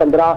15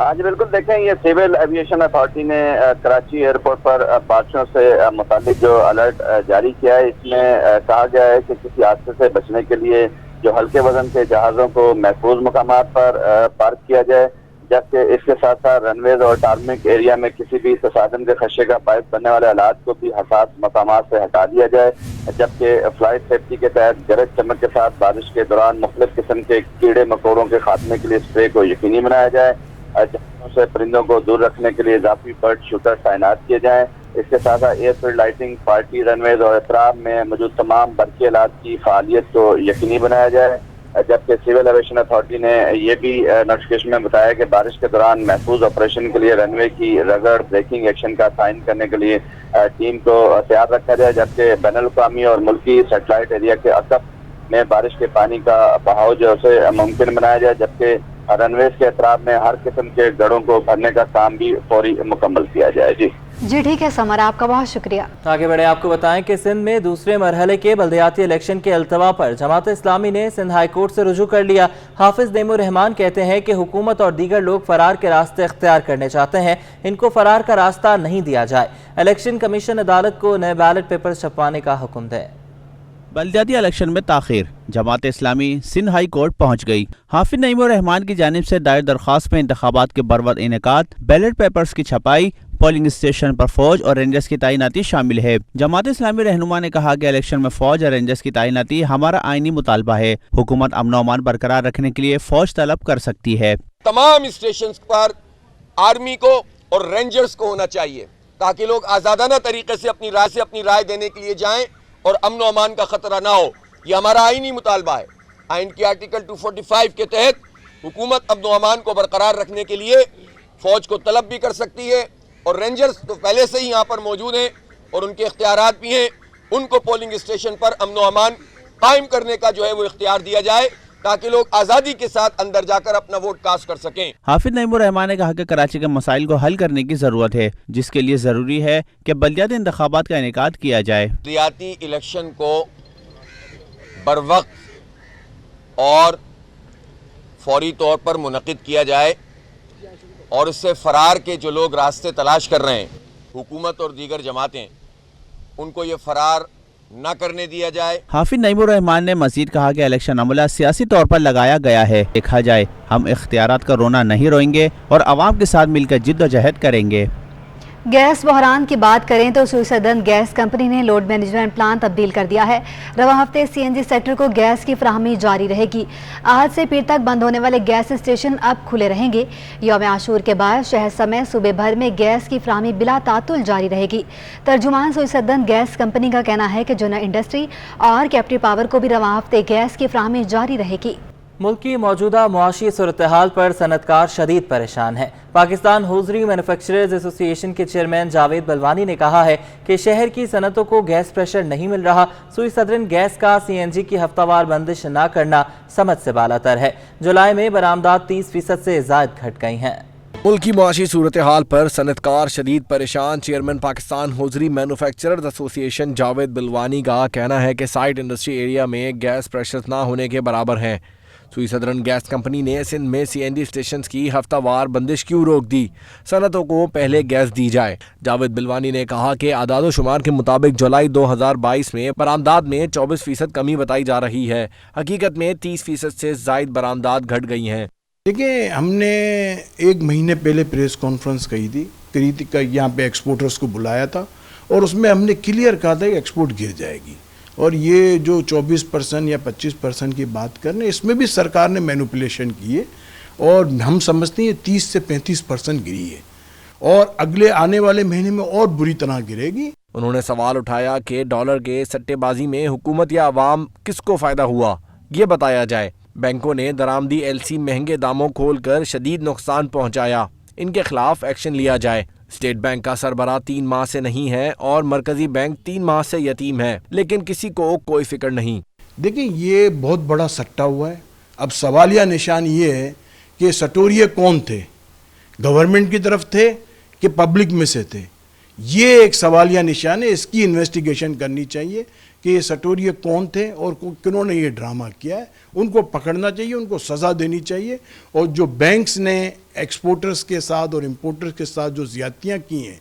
ہاں جی بالکل، دیکھیں یہ سول ایویشن اتھارٹی نے کراچی ایئرپورٹ پر بارشوں سے متعلق جو الرٹ جاری کیا ہے، اس میں کہا گیا ہے کہ کسی حادثے سے بچنے کے لیے جو ہلکے وزن کے جہازوں کو محفوظ مقامات پر پارک کیا جائے، جبکہ اس کے ساتھ ساتھ رن ویز اور ٹارمک ایریا میں کسی بھی تصادم کے خدشے کا باعث بننے والے آلات کو بھی حساس مقامات سے ہٹا دیا جائے، جبکہ فلائٹ سیفٹی کے تحت گرج چمک کے ساتھ بارش کے دوران مختلف قسم کے کیڑے مکوڑوں کے خاتمے کے لیے اسپرے کو یقینی بنایا جائے، جہازوں سے پرندوں کو دور رکھنے کے لیے اضافی برڈ شوٹر تعینات کیے جائیں، اس کے ساتھ ساتھ ایئر فیلڈ لائٹنگ، پارٹی رن ویز اور اطراف میں موجود تمام برقی آلات کی فعالیت کو یقینی بنایا جائے، جبکہ سول ایویشن اتھارٹی نے یہ بھی نوٹیفکیشن میں بتایا کہ بارش کے دوران محفوظ آپریشن کے لیے رن وے کی رگڑ بریکنگ ایکشن کا تعین کرنے کے لیے ٹیم کو تیار رکھا جائے، جبکہ بین الاقوامی اور ملکی سیٹلائٹ ایریا کے اطراف میں بارش کے پانی کا بہاؤ جو اسے ممکن بنایا جائے، جبکہ رن ویز کے اطراف میں ہر قسم کے گڑھوں کو بھرنے کا کام بھی فوری مکمل کیا جائے۔ جی ٹھیک ہے سمر، آپ کا بہت شکریہ۔ آگے بڑھے، آپ کو بتائیں کہ سندھ میں دوسرے مرحلے کے بلدیاتی الیکشن کے التوا پر جماعت اسلامی نے سندھ ہائی کورٹ سے رجوع کر لیا۔ حافظ نعیم الرحمان کہتے ہیں کہ حکومت اور دیگر لوگ فرار کے راستے اختیار کرنے چاہتے ہیں، ان کو فرار کا راستہ نہیں دیا جائے۔ الیکشن کمیشن عدالت کو نئے بیلٹ پیپر چھپوانے کا حکم دے۔ بلدیاتی الیکشن میں تاخیر، جماعت اسلامی سندھ ہائی کورٹ پہنچ گئی۔ حافظ نعیم الرحمان کی جانب سے دائر درخواست میں انتخابات کے بروقت انعقاد، بیلٹ پیپرز کی چھپائی، پولنگ اسٹیشن پر فوج اور رینجرز کی تعیناتی شامل ہے۔ جماعت اسلامی رہنما نے کہا کہ الیکشن میں فوج اور رینجرز کی تعیناتی ہمارا آئینی مطالبہ ہے۔ حکومت امن و امان برقرار رکھنے کے لیے فوج طلب کر سکتی ہے۔ تمام اسٹیشنز پر آرمی کو اور رینجرز کو ہونا چاہیے تاکہ لوگ آزادانہ طریقے سے اپنی رائے دینے کے لیے جائیں اور امن و امان کا خطرہ نہ ہو۔ یہ ہمارا آئینی مطالبہ ہے۔ آئین کی آرٹیکل 245 کے تحت حکومت امن و امان کو برقرار رکھنے کے لیے فوج کو طلب بھی کر سکتی ہے، اور رینجرز تو پہلے سے ہی یہاں پر موجود ہیں اور ان کے اختیارات بھی ہیں، ان کو پولنگ اسٹیشن پر امن و امان قائم کرنے کا جو ہے وہ اختیار دیا جائے تاکہ لوگ آزادی کے ساتھ اندر جا کر اپنا ووٹ کاسٹ کر سکیں۔ حافظ نعیم الرحمان نے کہا کہ کراچی کے مسائل کو حل کرنے کی ضرورت ہے، جس کے لیے ضروری ہے کہ بلدیاتی انتخابات کا انعقاد کیا جائے۔ بلدیاتی الیکشن کو بروقت اور فوری طور پر منعقد کیا جائے، اور اس سے فرار کے جو لوگ راستے تلاش کر رہے ہیں، حکومت اور دیگر جماعتیں، ان کو یہ فرار نہ کرنے دیا جائے۔ حافظ نعیم الرحمان نے مزید کہا کہ الیکشن عملہ سیاسی طور پر لگایا گیا ہے، دیکھا جائے، ہم اختیارات کا رونا نہیں روئیں گے اور عوام کے ساتھ مل کر جد و جہد کریں گے۔ گیس بحران کی بات کریں تو سوئسدرلینڈ گیس کمپنی نے لوڈ مینجمنٹ پلان تبدیل کر دیا ہے۔ رواں ہفتے سی این جی سیکٹر کو گیس کی فراہمی جاری رہے گی۔ آج سے پیر تک بند ہونے والے گیس اسٹیشن اب کھلے رہیں گے۔ یوم عاشور کے بعد شہر سمیت صوبے بھر میں گیس کی فراہمی بلا تعطل جاری رہے گی۔ ترجمان سوئسدرلینڈ گیس کمپنی کا کہنا ہے کہ جونا انڈسٹری اور کیپٹیو پاور کو بھی رواں ہفتے گیس کی فراہمی جاری رہے گی۔ ملک کی موجودہ معاشی صورتحال پر صنعتکار شدید پریشان ہیں۔ پاکستان ہوزری مینوفیکچررز ایسوسی ایشن کے چیئرمین جاوید بلوانی نے کہا ہے کہ شہر کی صنعتوں کو گیس پریشر نہیں مل رہا۔ سوئسدرلینڈ گیس کا سی این جی کی ہفتہ وار بندش نہ کرنا سمجھ سے بالاتر ہے۔ جولائی میں برآمدات 30% سے زائد گھٹ گئی ہیں۔ ملک کی معاشی صورتحال پر صنعتکار شدید پریشان، چیئرمین پاکستان ہوزری مینوفیکچررز ایسوسی ایشن جاوید بلوانی کا کہنا ہے کہ سائٹ انڈسٹری ایریا میں گیس پریشر نہ ہونے کے برابر ہیں۔ سوئسدرلینڈ گیس کمپنی نے سندھ میں سی این جی اسٹیشنز کی ہفتہ وار بندش کیوں روک دی؟ صنعتوں کو پہلے گیس دی جائے۔ جاوید بلوانی نے کہا کہ اعداد و شمار کے مطابق جولائی 2022 میں برآمدات میں 24% کمی بتائی جا رہی ہے، حقیقت میں 30% سے زائد برآمدات گھٹ گئی ہیں۔ دیکھیں، ہم نے ایک مہینے پہلے پریس کانفرنس کہی تھی کہ یہاں پہ ایکسپورٹرز کو بلایا تھا، اور اس میں ہم نے کلیئر کہا تھا کہ ایکسپورٹ گر جائے گی، اور یہ جو 24% یا 25% کی بات کرنے، اس میں بھی سرکار نے مینوپولیشن کی ہے، اور ہم سمجھتے ہیں 30 سے 35% گری ہے، اور اگلے آنے والے مہینے میں اور بری طرح گرے گی۔ انہوں نے سوال اٹھایا کہ ڈالر کے سٹے بازی میں حکومت یا عوام کس کو فائدہ ہوا، یہ بتایا جائے۔ بینکوں نے درآمدی ایل سی مہنگے داموں کھول کر شدید نقصان پہنچایا، ان کے خلاف ایکشن لیا جائے۔ اسٹیٹ بینک کا سربراہ 3 ماہ سے نہیں ہے اور مرکزی بینک 3 ماہ سے یتیم ہے، لیکن کسی کو کوئی فکر نہیں۔ دیکھیں، یہ بہت بڑا سٹا ہوا ہے۔ اب سوالیہ نشان یہ ہے کہ سٹوریے کون تھے، گورنمنٹ کی طرف تھے کہ پبلک میں سے تھے؟ یہ ایک سوالیہ نشان ہے، اس کی انویسٹیگیشن کرنی چاہیے کہ یہ سٹوریے کون تھے اور کنہوں نے یہ ڈرامہ کیا ہے. ان کو پکڑنا چاہیے, ان کو سزا دینی چاہیے. اور جو بینکس نے ایکسپورٹرز کے ساتھ اور امپورٹرز کے ساتھ جو زیادتیاں کی ہیں,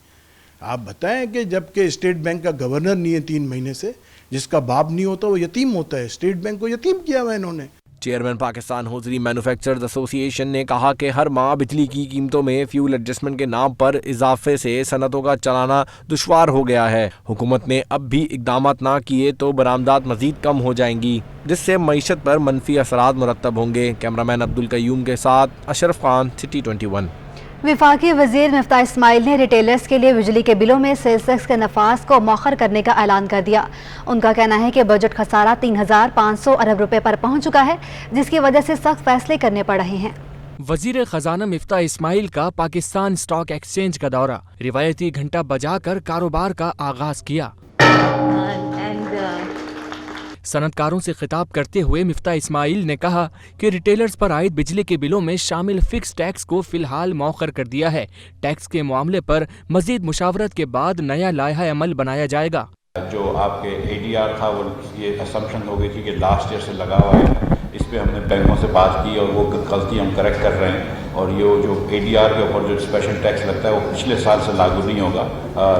آپ بتائیں کہ جب کہ اسٹیٹ بینک کا گورنر نہیں ہے 3 مہینے سے, جس کا باپ نہیں ہوتا وہ یتیم ہوتا ہے. اسٹیٹ بینک کو یتیم کیا ہوا انہوں نے. چیئرمین پاکستان ہوزری مینوفیکچررز ایسوسی ایشن نے کہا کہ ہر ماہ بجلی کی قیمتوں میں فیول ایڈجسٹمنٹ کے نام پر اضافے سے صنعتوں کا چلانا دشوار ہو گیا ہے. حکومت نے اب بھی اقدامات نہ کیے تو برآمدات مزید کم ہو جائیں گی, جس سے معیشت پر منفی اثرات مرتب ہوں گے. کیمرامین عبدالقیوم کے ساتھ اشرف خان, سٹی 21. وفاقی وزیر مفتاح اسماعیل نے ریٹیلرز کے لیے بجلی کے بلوں میں سیلز ٹیکس کے نفاذ کو مؤخر کرنے کا اعلان کر دیا. ان کا کہنا ہے کہ بجٹ خسارہ 3500 ارب روپے پر پہنچ چکا ہے, جس کی وجہ سے سخت فیصلے کرنے پڑ رہے ہیں. وزیر خزانہ مفتاح اسماعیل کا پاکستان اسٹاک ایکسچینج کا دورہ, روایتی گھنٹہ بجا کر کاروبار کا آغاز کیا. صنعت کاروں سے خطاب کرتے ہوئے مفتاح اسماعیل نے کہا کہ ریٹیلرز پر عائد بجلی کے بلوں میں شامل فکس ٹیکس کو فی الحال مؤخر کر دیا ہے. ٹیکس کے معاملے پر مزید مشاورت کے بعد نیا لائحہ عمل بنایا جائے گا. جو آپ کے ADR تھا وہ یہ اسمپشن ہو گئی تھی کہ لاسٹ ایئر سے لگا ہوا ہے, اس پہ ہم نے بینکوں سے بات کی اور وہ غلطی ہم کریکٹ کر رہے ہیں. اور یہ جو ADR کے اوپر جو اسپیشل ٹیکس لگتا ہے وہ پچھلے سال سے لاگو نہیں ہوگا,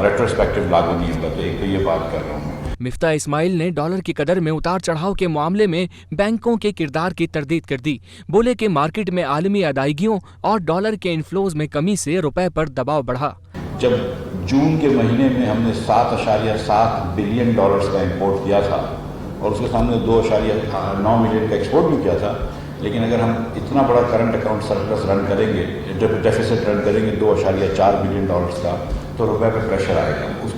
ریٹروسپیکٹو لاگو نہیں ہوگا. تو ایک تو یہ بات کر رہا ہوں. مفتاح اسماعیل نے ڈالر کی قدر میں اتار چڑھاؤ کے معاملے میں بینکوں کے کردار کی تردید کر دی. بولے کہ مارکیٹ میں عالمی ادائیگیوں اور ڈالر کے انفلوز میں کمی سے روپے پر دباؤ بڑھا. جب جون کے مہینے میں ہم نے 7.7 بلین ڈالرز کا امپورٹ کیا تھا اور اس کے سامنے 2.9 ملین کا ایکسپورٹ بھی کیا تھا, لیکن اگر ہم اتنا بڑا کرنٹ اکاؤنٹ سرپلس رن کریں گے, ڈیفیسٹ رن کریں گے 2.4 بلین ڈالرز کا, تو روپے پہ پریشر آئے گا. اس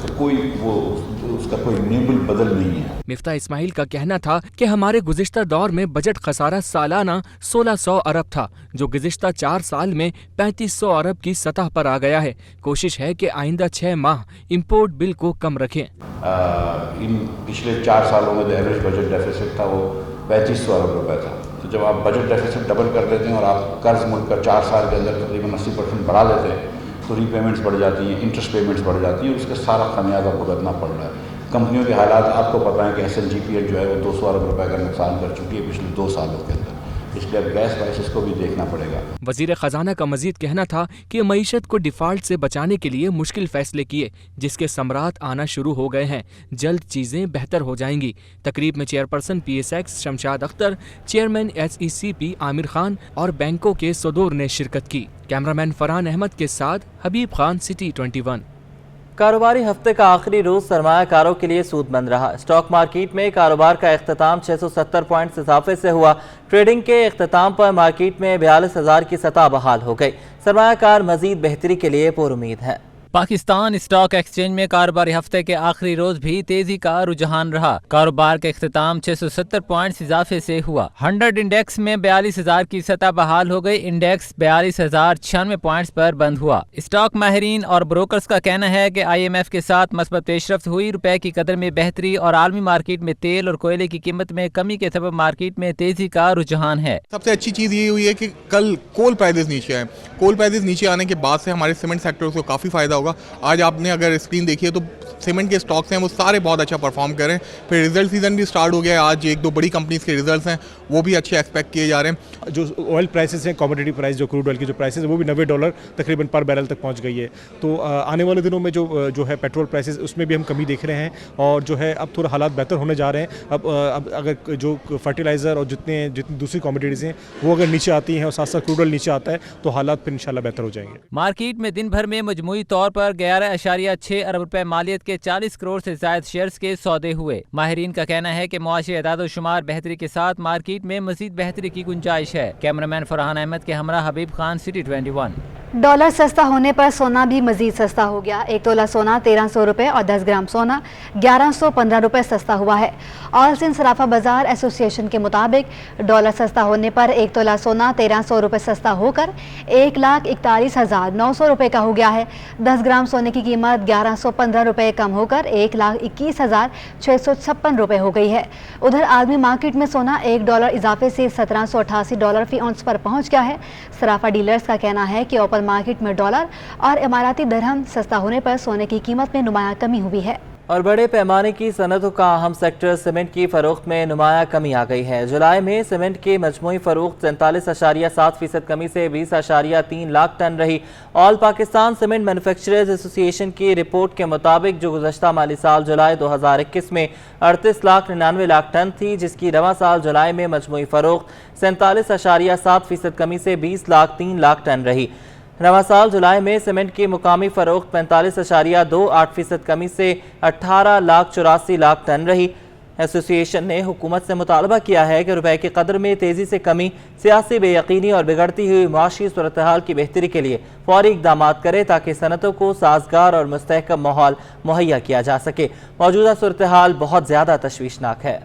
کا کوئی نیبل بدل نہیں ہے. مفتاح اسماعیل کا کہنا تھا کہ ہمارے گزشتہ دور میں بجٹ خسارہ سالانہ 1600 ارب تھا, جو گزشتہ 4 سال میں 3500 ارب کی سطح پر آ گیا ہے. کوشش ہے کہ آئندہ 6 ماہ امپورٹ بل کو کم رکھیں. ان پچھلے 4 سالوں میں جو ایوریج بجٹ ڈیفیسٹ تھا وہ 3500 ارب روپے تھا. تو جب آپ بجٹ ڈیفیسٹ ڈبل کر دیتے ہیں اور آپ قرض ملک کا 4 سال کے اندر تقریباً 80% بڑھا دیتے ہیں, تو ری پیمنٹس بڑھ جاتی ہیں, انٹرسٹ پیمنٹس بڑھ جاتی ہیں, اس کا سارا خمیازہ بھگتنا پڑ رہا ہے. کمپنیوں کے حالات آپ کو پتہ ہے کہ SLGPL جو ہے وہ 200 ارب روپے کا نقصان کر چکی ہے پچھلے 2 سالوں کے اندر. اس لیے اب گیس پرائسز کو بھی دیکھنا پڑے گا. وزیر خزانہ کا مزید کہنا تھا کہ معیشت کو ڈیفالٹ سے بچانے کے لیے مشکل فیصلے کیے, جس کے ثمرات آنا شروع ہو گئے ہیں. جلد چیزیں بہتر ہو جائیں گی. تقریب میں chairperson PSX Shamshad Akhtar, chairman SECP Aamir Khan اور بینکوں کے صدور نے شرکت کی. کیمرامین فرحان احمد کے ساتھ حبیب خان, سٹی 21. کاروباری ہفتے کا آخری روز سرمایہ کاروں کے لیے سود مند رہا. اسٹاک مارکیٹ میں کاروبار کا اختتام 670 پوائنٹس اضافے سے ہوا. ٹریڈنگ کے اختتام پر مارکیٹ میں 42,000 کی سطح بحال ہو گئی. سرمایہ کار مزید بہتری کے لیے پر امید ہیں. پاکستان اسٹاک ایکسچینج میں کاروباری ہفتے کے آخری روز بھی تیزی کا رجحان رہا. کاروبار کا اختتام 670 پوائنٹس اضافے سے ہوا. 100 انڈیکس میں 42,000 کی سطح بحال ہو گئی. انڈیکس 42,096 پوائنٹس پر بند ہوا. اسٹاک ماہرین اور بروکرز کا کہنا ہے کہ IMF کے ساتھ مثبت پیش رفت ہوئی. روپے کی قدر میں بہتری اور عالمی مارکیٹ میں تیل اور کوئلے کی قیمت میں کمی کے سبب مارکیٹ میں تیزی کا رجحان ہے. سب سے اچھی چیز یہ ہوئی ہے کہ کل کول پرائزز نیچے آئے. کول پرائزز نیچے آنے کے بعد سے ہمارے سیمنٹ سیکٹر کو کافی فائدہ. آج آپ نے اگر اسکرین دیکھی ہے تو سیمنٹ کے سٹاکس ہیں وہ سارے بہت اچھا پرفارم کر رہے ہیں. پھر ریزلٹ سیزن بھی سٹارٹ ہو گیا ہے. آج 1-2 بڑی کمپنیز کے ریزلٹس ہیں وہ بھی اچھے ایکسپیکٹ کیے جا رہے ہیں. جو آئل پرائسز ہیں, کموڈٹی پرائس جو کروڈ آئل کی جو پرائسز وہ بھی $90 تقریباً پر بیرل تک پہنچ گئی ہے. تو آنے والے دنوں میں جو ہے پیٹرول پرائسز اس میں بھی ہم کمی دیکھ رہے ہیں اور جو ہے اب تھوڑا حالات بہتر ہونے جا رہے ہیں. اب اگر جو فرٹیلائزر اور جتنی دوسری کموڈٹیز ہیں وہ اگر نیچے آتی ہیں اور ساتھ ساتھ کروڈ آئل نیچے آتا ہے تو حالات پھر انشاءاللہ بہتر ہو جائیں گے. مارکیٹ میں دن بھر میں مجموعی طور پر 11.6 ارب روپے مالیت کے 40 کروڑ سے زائد شیئرز کے سودے ہوئے. ماہرین کا کہنا ہے کہ معاشی اعداد و شمار بہتری کے ساتھ مارکیٹ میں مزید بہتری کی گنجائش ہے. کیمرامین فرحان احمد کے ہمراہ حبیب خان, سٹی 21. ڈالر سستا ہونے پر سونا بھی مزید سستا ہو گیا. 1 تولہ سونا 1300 روپے اور 10 گرام سونا 1115 روپے سستا ہوا ہے. آل سندھ صرافہ بازار ایسوسی ایشن کے مطابق ڈالر سستا ہونے پر 1 تولہ سونا 1300 روپے سستا ہو کر 1,41,900 روپے کا ہو گیا ہے. 10 گرام سونے کی قیمت 1115 روپے کم ہو کر 1,21,656 روپے ہو گئی ہے. ادھر عالمی مارکیٹ میں سونا $1 اضافے سے $1788 فی اونس پر پہنچ گیا ہے. صرافہ ڈیلرز کا کہنا ہے کہ اوپن مارکیٹ میں ڈالر اور اماراتی درہم سستا ہونے پر سونے کی قیمت میں نمایاں کمی ہوئی ہے. اور بڑے پیمانے کی صنعتوں کا اہم سیکٹر سیمنٹ کی فروخت میں نمایاں کمی آ گئی ہے۔ جولائی میں سیمنٹ کی مجموعی فروخت 47.7% کمی سے 20.3 لاکھ ٹن رہی۔ آل پاکستان سیمنٹ مینوفیکچررز ایسوسی ایشن کی رپورٹ کے مطابق جو گزشتہ مالی سال جولائی 2021 میں 38.99 ٹن تھی، جس کی رواں سال جولائی میں مجموعی فروخت 47.7% کمی سے 20.3 ٹن رہی۔ رواں سال جولائی میں سیمنٹ کی مقامی فروخت 45.28% کمی سے 18.84 ٹن رہی۔ ایسوسی ایشن نے حکومت سے مطالبہ کیا ہے کہ روپے کی قدر میں تیزی سے کمی، سیاسی بے یقینی اور بگڑتی ہوئی معاشی صورتحال کی بہتری کے لیے فوری اقدامات کرے تاکہ صنعتوں کو سازگار اور مستحکم ماحول مہیا کیا جا سکے۔ موجودہ صورتحال بہت زیادہ تشویشناک ہے۔